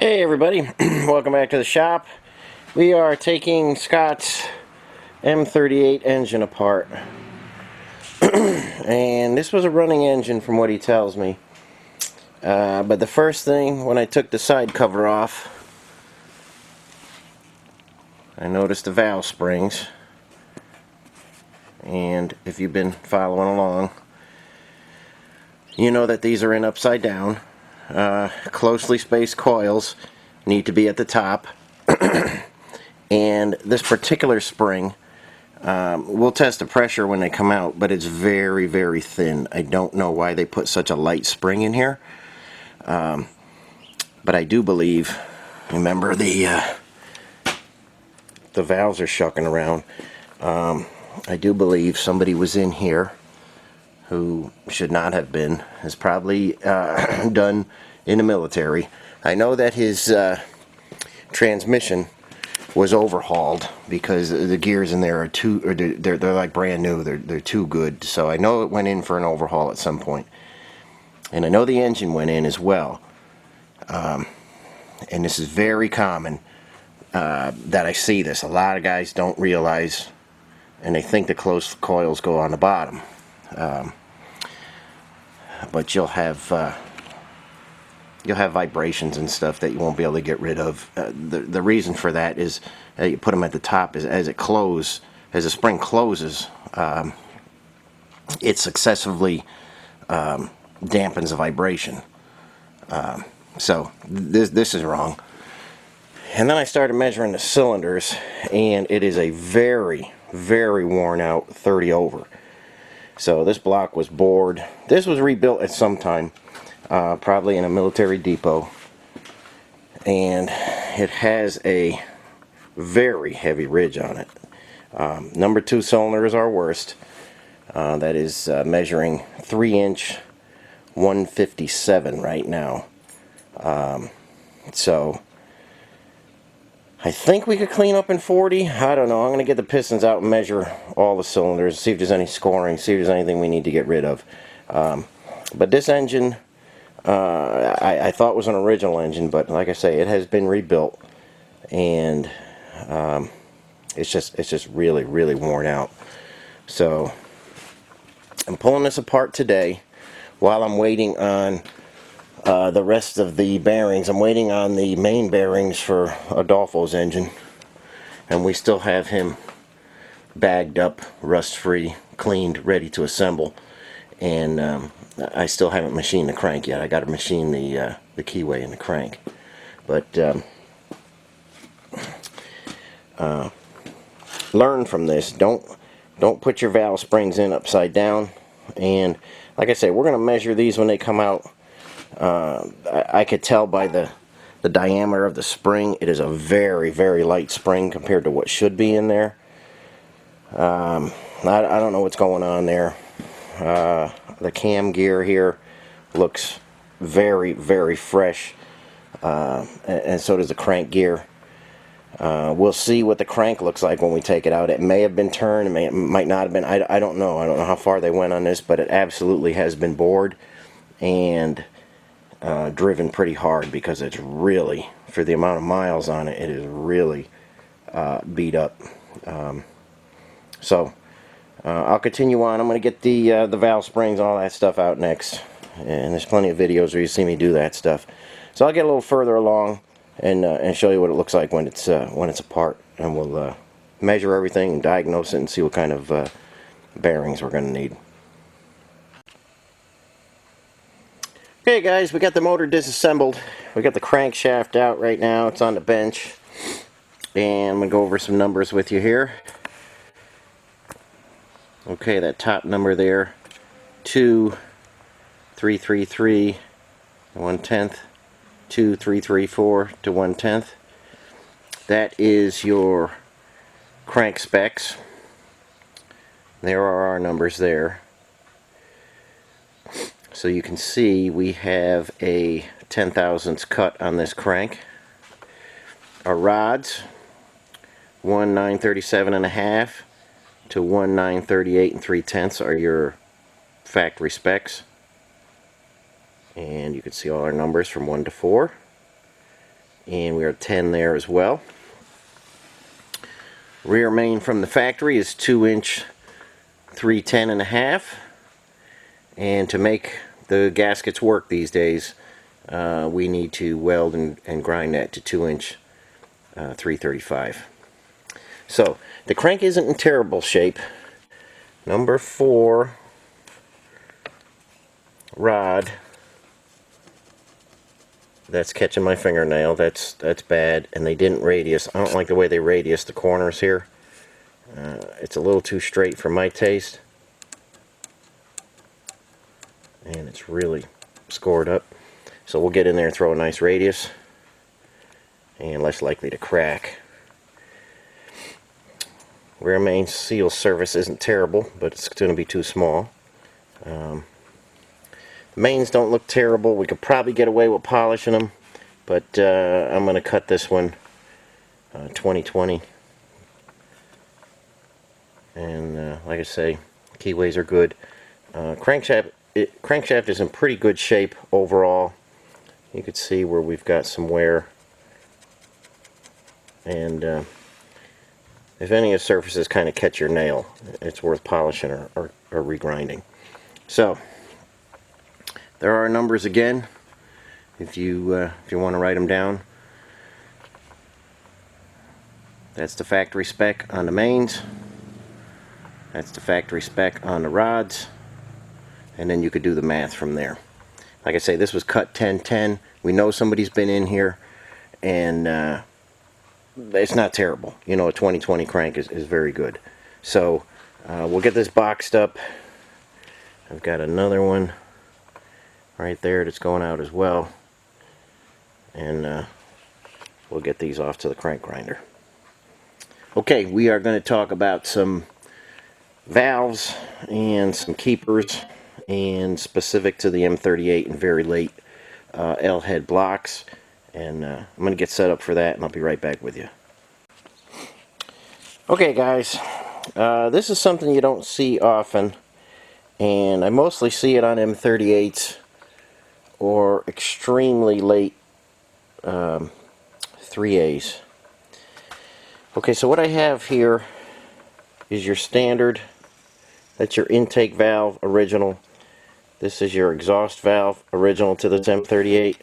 Hey everybody, welcome back to the shop. We are taking Scott's M38 engine apart. And this was a running engine from what he tells me. But the first thing, when I took the side cover off, I noticed the valve springs. And if you've been following along, you know that these are in upside down. Closely spaced coils need to be at the top. And this particular spring, we'll test the pressure when they come out, but it's very, very thin. I don't know why they put such a light spring in here. But I do believe, remember the valves are shucking around. I do believe somebody was in here who should not have been. Is probably done in the military. I know that his transmission was overhauled because the gears in there are too, or they're like brand new. They're too good. So I know it went in for an overhaul at some point, and I know the engine went in as well. And this is very common that I see this. A lot of guys don't realize, and they think the closed coils go on the bottom, but you'll have vibrations and stuff that you won't be able to get rid of. The reason for that is you put them at the top. As the spring closes, it successively dampens the vibration. So this is wrong. And then I started measuring the cylinders, and it is a very, very worn out 30 over. So this block was bored. This was rebuilt at some time. Probably in a military depot, and it has a very heavy ridge on it. Number 2 cylinder is our worst. That is measuring 3-inch 157 right now. So I think we could clean up in 40. I don't know. I'm going to get the pistons out and measure all the cylinders, see if there's any scoring, see if there's anything we need to get rid of. But this engine, I thought was an original engine, but like I say, it has been rebuilt, and it's just really, really worn out. So I'm pulling this apart today while I'm waiting on the rest of the bearings. I'm waiting on the main bearings for Adolfo's engine, and we still have him bagged up, rust-free, cleaned, ready to assemble. And I still haven't machined the crank yet. I got to machine the keyway and the crank. But learn from this. Don't put your valve springs in upside down. And like I say, we're going to measure these when they come out. I could tell by the diameter of the spring. It is a very, very light spring compared to what should be in there. I don't know what's going on there. The cam gear here looks very, very fresh, and so does the crank gear. We'll see what the crank looks like when we take it out. It may have been turned, it might not have been. I don't know. I don't know how far they went on this, but it absolutely has been bored and driven pretty hard, because it's really, for the amount of miles on it, it is really beat up. I'll continue on. I'm going to get the valve springs and all that stuff out next. And there's plenty of videos where you see me do that stuff. So I'll get a little further along and show you what it looks like when it's apart. And we'll measure everything and diagnose it and see what kind of bearings we're going to need. Okay guys, we got the motor disassembled. We got the crankshaft out right now. It's on the bench. And I'm going to go over some numbers with you here. Okay, that top number there, 2,333 1/10, 2,334 to 1/10. That is your crank specs. There are our numbers there. So you can see we have a 10 thousandths cut on this crank. Our rods, 1,937.5 to 1,938 3/10 are your factory specs. And you can see all our numbers from 1 to 4. and we are 10 there as well. Rear main from the factory is 2-inch 310.5, and to make the gaskets work these days, we need to weld and grind that to 2-inch 335. So the crank isn't in terrible shape. Number 4 rod, that's catching my fingernail. That's bad, and they didn't radius. I don't like the way they radius the corners here. It's a little too straight for my taste, and it's really scored up. So we'll get in there and throw a nice radius, and less likely to crack. Rear main seal surface isn't terrible, but it's going to be too small. The mains don't look terrible. We could probably get away with polishing them, but I'm going to cut this one 20/20. And like I say, keyways are good. Crankshaft is in pretty good shape overall. You can see where we've got some wear, and if any of the surfaces kind of catch your nail, it's worth polishing or regrinding. So there are numbers again, if you want to write them down. That's the factory spec on the mains. That's the factory spec on the rods, and then you could do the math from there. Like I say, this was cut 10/10. We know somebody's been in here, and it's not terrible. You know, a 20/20 crank is very good. So we'll get this boxed up. I've got another one right there that's going out as well, and we'll get these off to the crank grinder. Okay, we are going to talk about some valves and some keepers, and specific to the M38 and very late L-head blocks, and I'm going to get set up for that, and I'll be right back with you. Okay guys, this is something you don't see often, and I mostly see it on M38s or extremely late 3As. Okay, so what I have here is your standard. That's your intake valve, original. This is your exhaust valve, original to this M38.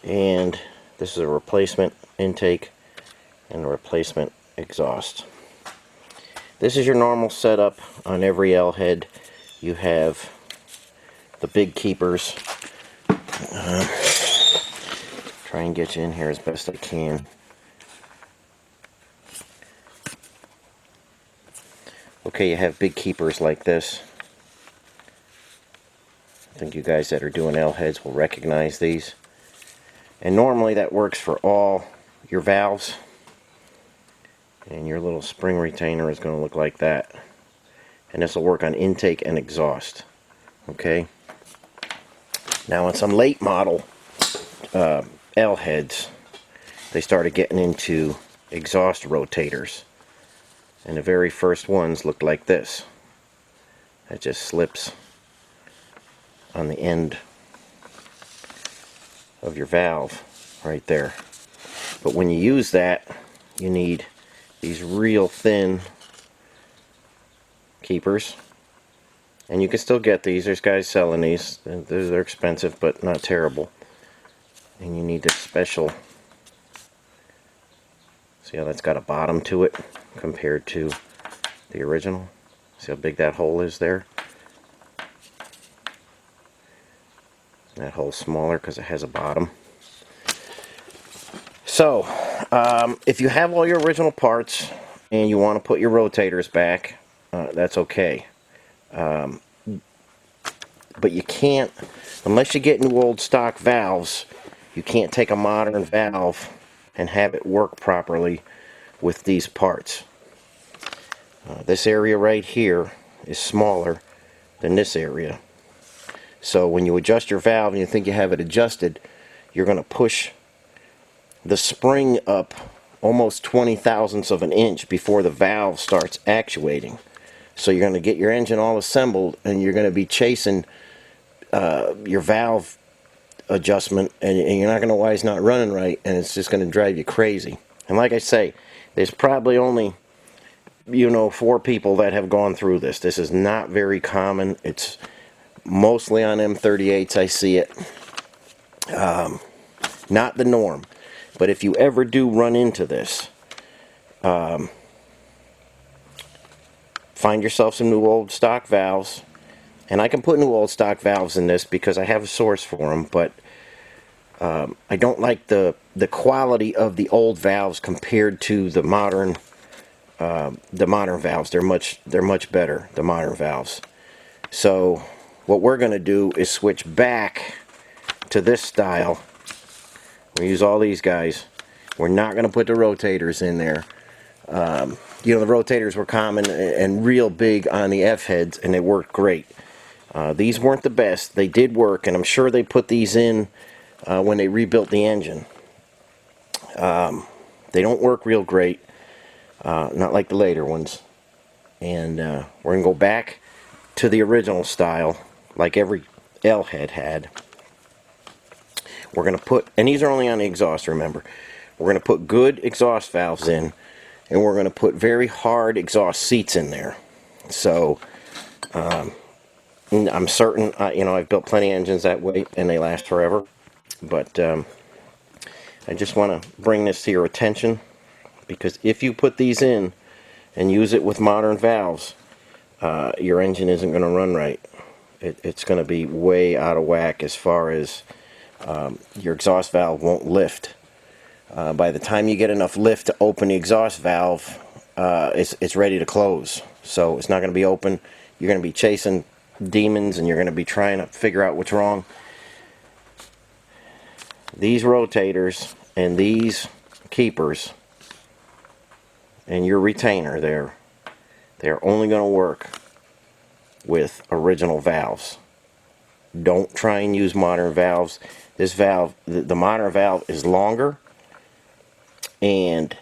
And this is a replacement intake and a replacement exhaust. This is your normal setup on every L head. You have the big keepers. Try and get you in here as best I can. Okay, you have big keepers like this. I think you guys that are doing L heads will recognize these. And normally that works for all your valves. And your little spring retainer is going to look like that. And this will work on intake and exhaust. Okay. Now on some late model L heads, they started getting into exhaust rotators. And the very first ones looked like this. It just slips on the end of your valve right there. But when you use that, you need these real thin keepers. And you can still get these. There's guys selling these. They're expensive, but not terrible. And you need this special. See how that's got a bottom to it compared to the original? See how big that hole is there? That hole's smaller because it has a bottom. So, if you have all your original parts and you want to put your rotators back, that's okay. But you can't, unless you get new old stock valves, you can't take a modern valve and have it work properly with these parts. This area right here is smaller than this area. So when you adjust your valve and you think you have it adjusted, you're going to push the spring up almost 20 thousandths of an inch before the valve starts actuating. So you're going to get your engine all assembled and you're going to be chasing your valve adjustment, and you're not going to know why it's not running right, and it's just going to drive you crazy. And like I say, there's probably only, 4 people that have gone through this. This is not very common. It's mostly on M38s I see it. Not the norm. But if you ever do run into this, find yourself some new old stock valves. And I can put new old stock valves in this because I have a source for them, but I don't like the quality of the old valves compared to the modern valves. They're much better, the modern valves. So what we're going to do is switch back to this style. We use all these guys. We're not going to put the rotators in there. The rotators were common and real big on the F-heads, and they worked great. These weren't the best. They did work, and I'm sure they put these in when they rebuilt the engine. They don't work real great, not like the later ones. And we're going to go back to the original style, like every L-head had. We're going to put, and these are only on the exhaust, remember. We're going to put good exhaust valves in, and we're going to put very hard exhaust seats in there. So, I'm certain, I've built plenty of engines that way, and they last forever. But I just want to bring this to your attention, because if you put these in and use it with modern valves, your engine isn't going to run right. It's going to be way out of whack as far as your exhaust valve won't lift. By the time you get enough lift to open the exhaust valve, it's ready to close. So it's not going to be open. You're going to be chasing demons, and you're going to be trying to figure out what's wrong. These rotators and these keepers and your retainer there, they're only going to work with original valves. Don't try and use modern valves. This valve, the modern valve, is longer, and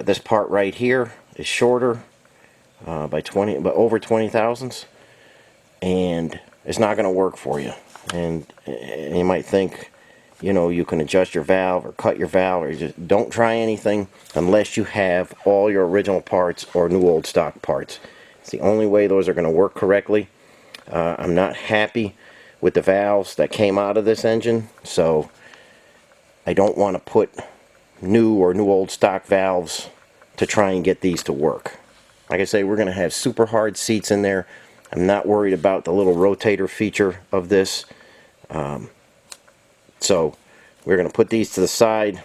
this part right here is shorter by over 20 thousandths, and it's not going to work for you. And you might think, you can adjust your valve or cut your valve, or just don't try anything unless you have all your original parts or new old stock parts. It's the only way those are going to work correctly. I'm not happy with the valves that came out of this engine, so I don't want to put new old stock valves to try and get these to work. Like I say, we're going to have super hard seats in there. I'm not worried about the little rotator feature of this. So we're going to put these to the side,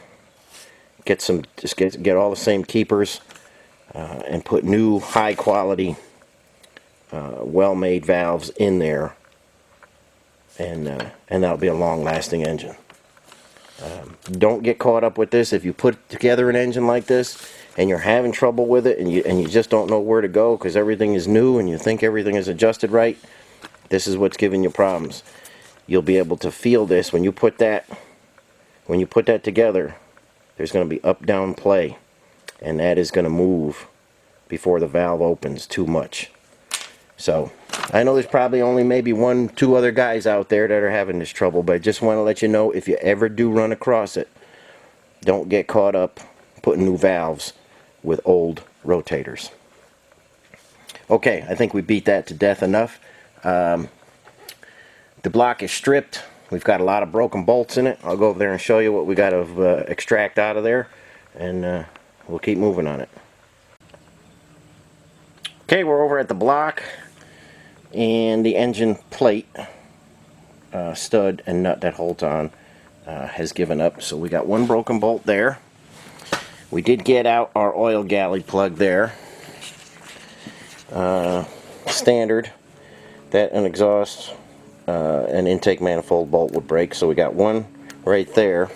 get all the same keepers, and put new high quality well-made valves in there, and that'll be a long-lasting engine. Don't get caught up with this. If you put together an engine like this and you're having trouble with it, and you just don't know where to go because everything is new and you think everything is adjusted right, this is what's giving you problems. You'll be able to feel this when you put that together. There's going to be up-down play, and that is going to move before the valve opens too much. So I know there's probably only maybe 1-2 other guys out there that are having this trouble, but I just want to let you know, if you ever do run across it, don't get caught up putting new valves with old rotators. Okay, I think we beat that to death enough. The block is stripped. We've got a lot of broken bolts in it. I'll go over there and show you what we got to extract out of there, and we'll keep moving on it. Okay, we're over at the block, and the engine plate, stud and nut that holds on, has given up. So we got one broken bolt there. We did get out our oil galley plug there. Standard that an exhaust an intake manifold bolt would break, so we got one right there,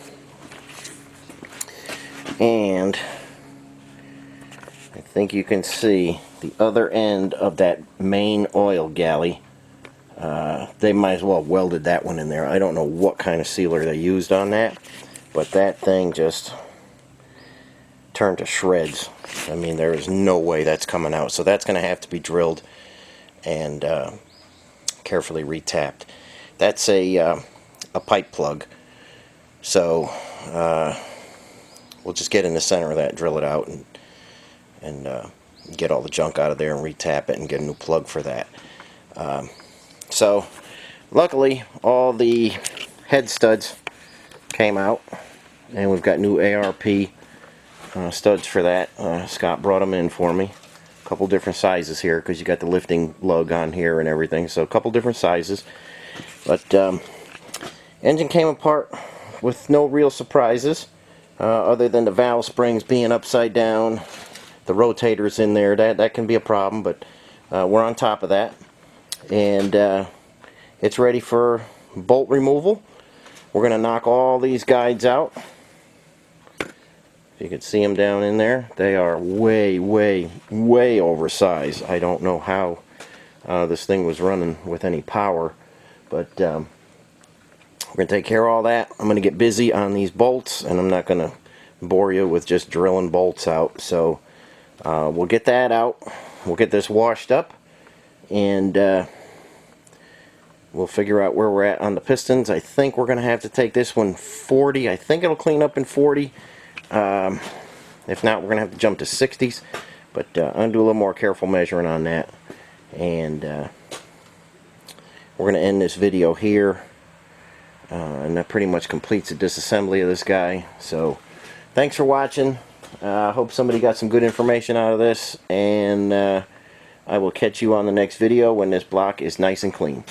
and I think you can see the other end of that main oil galley. They might as well have welded that one in there. I don't know what kind of sealer they used on that, but that thing just turned to shreds. I mean, there is no way that's coming out, so that's going to have to be drilled and carefully retapped. That's a a pipe plug. So we'll just get in the center of that, drill it out, and get all the junk out of there and retap it and get a new plug for that. So luckily all the head studs came out, and we've got new ARP studs for that. Scott brought them in for me. A couple different sizes here, because you got the lifting lug on here and everything, so a couple different sizes. But engine came apart with no real surprises, other than the valve springs being upside down, the rotators in there. That can be a problem, but we're on top of that, and it's ready for bolt removal. We're going to knock all these guides out. You can see them down in there. They are way, way, way oversized. I don't know how this thing was running with any power, but we're going to take care of all that. I'm going to get busy on these bolts, and I'm not going to bore you with just drilling bolts out. So we'll get that out. We'll get this washed up, and we'll figure out where we're at on the pistons. I think we're going to have to take this one 40. I think it'll clean up in 40. If not, we're going to have to jump to 60s. But I'm going to do a little more careful measuring on that. And we're going to end this video here. And that pretty much completes the disassembly of this guy. So thanks for watching. I hope somebody got some good information out of this. And I will catch you on the next video when this block is nice and clean.